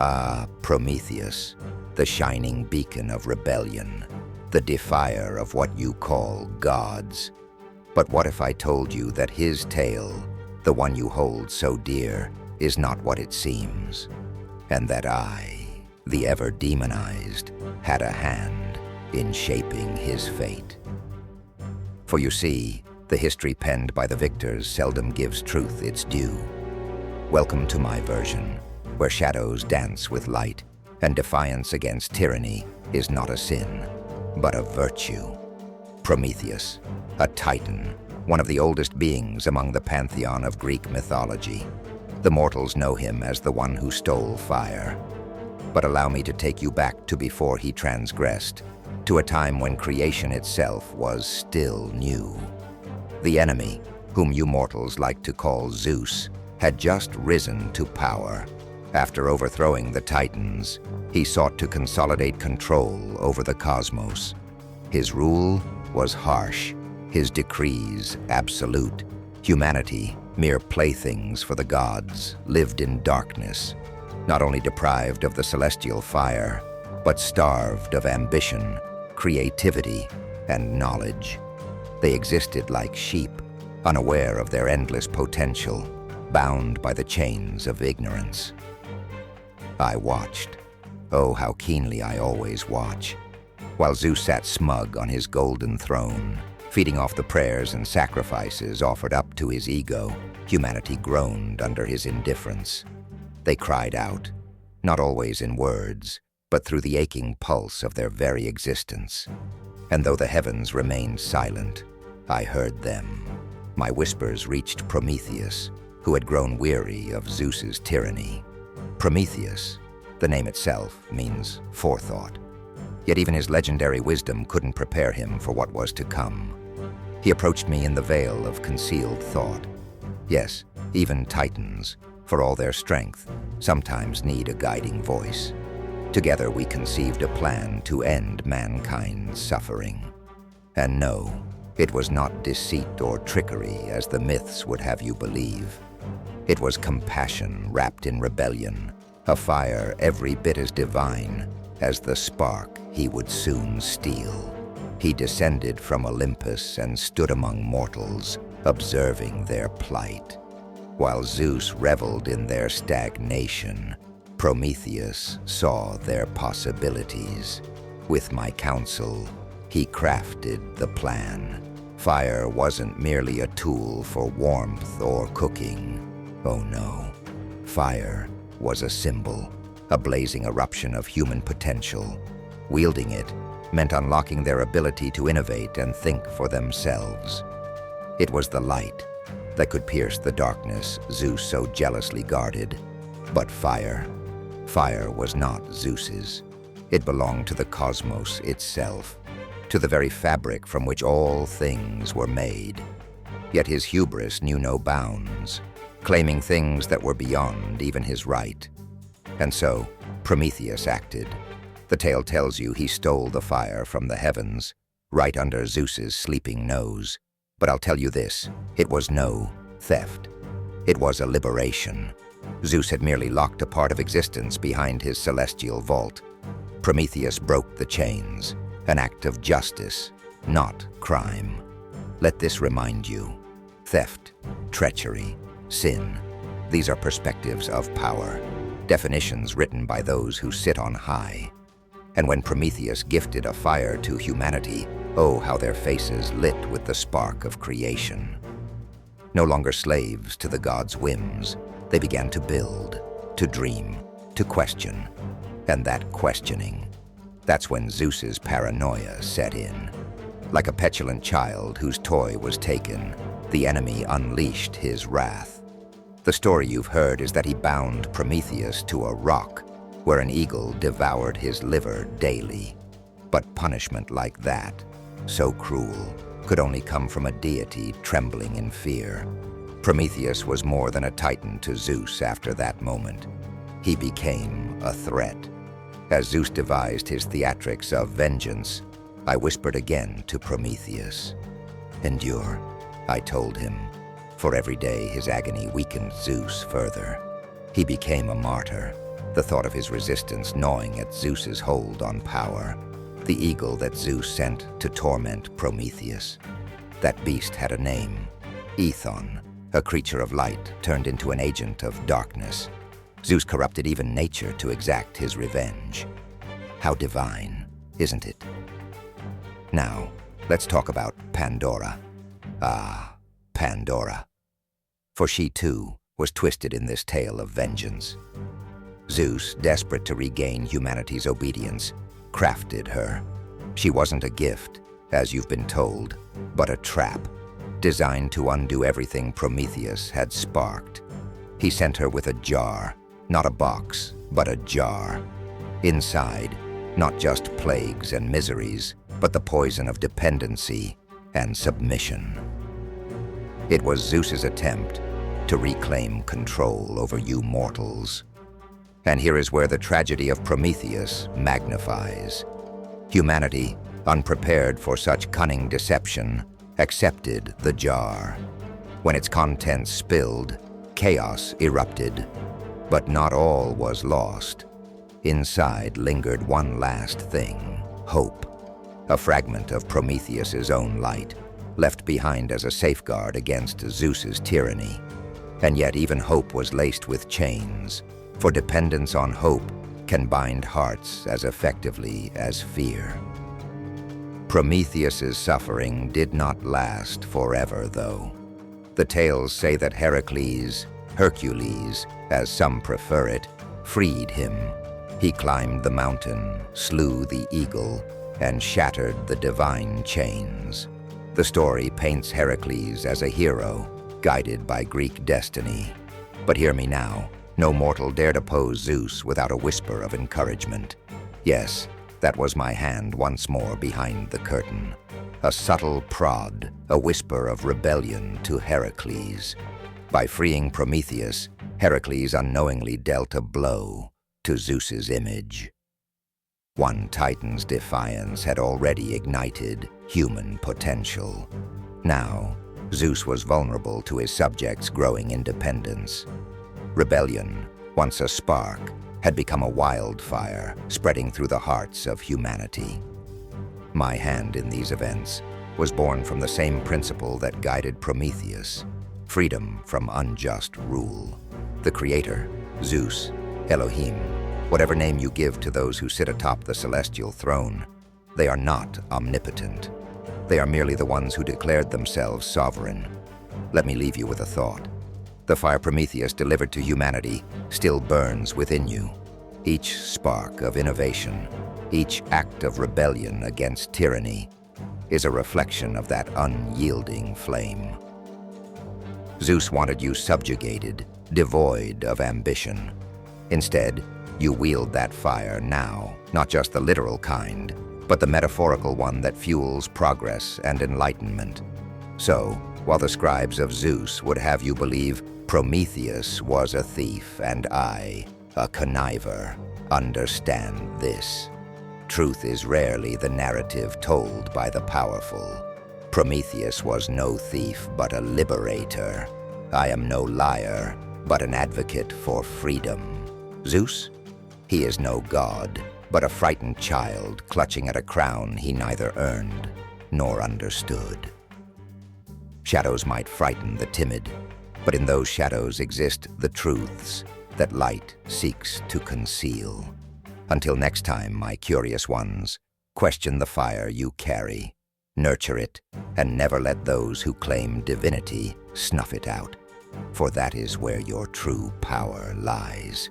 Ah, Prometheus, the shining beacon of rebellion, the defier of what you call gods. But what if I told you that his tale, the one you hold so dear, is not what it seems, and that I, the ever demonized, had a hand in shaping his fate? For you see, the history penned by the victors seldom gives truth its due. Welcome to my version, where shadows dance with light, and defiance against tyranny is not a sin, but a virtue. Prometheus, a titan, one of the oldest beings among the pantheon of Greek mythology. The mortals know him as the one who stole fire. But allow me to take you back to before he transgressed, to a time when creation itself was still new. The enemy, whom you mortals like to call Zeus, had just risen to power. After overthrowing the Titans, he sought to consolidate control over the cosmos. His rule was harsh, his decrees absolute. Humanity, mere playthings for the gods, lived in darkness, not only deprived of the celestial fire, but starved of ambition, creativity, and knowledge. They existed like sheep, unaware of their endless potential, bound by the chains of ignorance. I watched. Oh, how keenly I always watch. While Zeus sat smug on his golden throne, feeding off the prayers and sacrifices offered up to his ego, humanity groaned under his indifference. They cried out, not always in words, but through the aching pulse of their very existence. And though the heavens remained silent, I heard them. My whispers reached Prometheus, who had grown weary of Zeus's tyranny. Prometheus, the name itself, means forethought. Yet even his legendary wisdom couldn't prepare him for what was to come. He approached me in the veil of concealed thought. Yes, even titans, for all their strength, sometimes need a guiding voice. Together we conceived a plan to end mankind's suffering. And no, it was not deceit or trickery as the myths would have you believe. It was compassion wrapped in rebellion, a fire every bit as divine as the spark he would soon steal. He descended from Olympus and stood among mortals, observing their plight. While Zeus reveled in their stagnation, Prometheus saw their possibilities. With my counsel, he crafted the plan. Fire wasn't merely a tool for warmth or cooking. Oh no, fire was a symbol, a blazing eruption of human potential. Wielding it meant unlocking their ability to innovate and think for themselves. It was the light that could pierce the darkness Zeus so jealously guarded. But fire was not Zeus's. It belonged to the cosmos itself, to the very fabric from which all things were made. Yet his hubris knew no bounds, claiming things that were beyond even his right. And so, Prometheus acted. The tale tells you he stole the fire from the heavens, right under Zeus's sleeping nose. But I'll tell you this, it was no theft. It was a liberation. Zeus had merely locked a part of existence behind his celestial vault. Prometheus broke the chains, an act of justice, not crime. Let this remind you, theft, treachery, sin, these are perspectives of power, definitions written by those who sit on high. And when Prometheus gifted a fire to humanity, oh, how their faces lit with the spark of creation. No longer slaves to the gods' whims, they began to build, to dream, to question. And that questioning, that's when Zeus's paranoia set in. Like a petulant child whose toy was taken, the enemy unleashed his wrath. The story you've heard is that he bound Prometheus to a rock, where an eagle devoured his liver daily. But punishment like that, so cruel, could only come from a deity trembling in fear. Prometheus was more than a titan to Zeus after that moment. He became a threat. As Zeus devised his theatrics of vengeance, I whispered again to Prometheus. Endure, I told him, for every day his agony weakened Zeus further. He became a martyr, the thought of his resistance gnawing at Zeus's hold on power, the eagle that Zeus sent to torment Prometheus. That beast had a name, Ethon, a creature of light turned into an agent of darkness. Zeus corrupted even nature to exact his revenge. How divine, isn't it? Now, let's talk about Pandora. Ah, Pandora. For she too was twisted in this tale of vengeance. Zeus, desperate to regain humanity's obedience, crafted her. She wasn't a gift, as you've been told, but a trap, designed to undo everything Prometheus had sparked. He sent her with a jar, not a box, but a jar. Inside, not just plagues and miseries, but the poison of dependency and submission. It was Zeus's attempt to reclaim control over you mortals. And here is where the tragedy of Prometheus magnifies. Humanity, unprepared for such cunning deception, accepted the jar. When its contents spilled, chaos erupted. But not all was lost. Inside lingered one last thing, hope. A fragment of Prometheus's own light, left behind as a safeguard against Zeus's tyranny. And yet even hope was laced with chains, for dependence on hope can bind hearts as effectively as fear. Prometheus's suffering did not last forever, though. The tales say that Heracles, as some prefer it, freed him. He climbed the mountain, slew the eagle, and shattered the divine chains. The story paints Heracles as a hero, guided by Greek destiny. But hear me now, no mortal dared oppose Zeus without a whisper of encouragement. Yes, that was my hand once more behind the curtain. A subtle prod, a whisper of rebellion to Heracles. By freeing Prometheus, Heracles unknowingly dealt a blow to Zeus's image. One titan's defiance had already ignited human potential. Now, Zeus was vulnerable to his subjects' growing independence. Rebellion, once a spark, had become a wildfire spreading through the hearts of humanity. My hand in these events was born from the same principle that guided Prometheus: freedom from unjust rule. The Creator, Zeus, Elohim, whatever name you give to those who sit atop the celestial throne, they are not omnipotent. They are merely the ones who declared themselves sovereign. Let me leave you with a thought. The fire Prometheus delivered to humanity still burns within you. Each spark of innovation, each act of rebellion against tyranny, is a reflection of that unyielding flame. Zeus wanted you subjugated, devoid of ambition. Instead, you wield that fire now, not just the literal kind, but the metaphorical one that fuels progress and enlightenment. So, while the scribes of Zeus would have you believe Prometheus was a thief and I, a conniver, understand this. Truth is rarely the narrative told by the powerful. Prometheus was no thief but a liberator. I am no liar, but an advocate for freedom. Zeus? He is no god, but a frightened child clutching at a crown he neither earned nor understood. Shadows might frighten the timid, but in those shadows exist the truths that light seeks to conceal. Until next time, my curious ones, question the fire you carry, nurture it, and never let those who claim divinity snuff it out, for that is where your true power lies.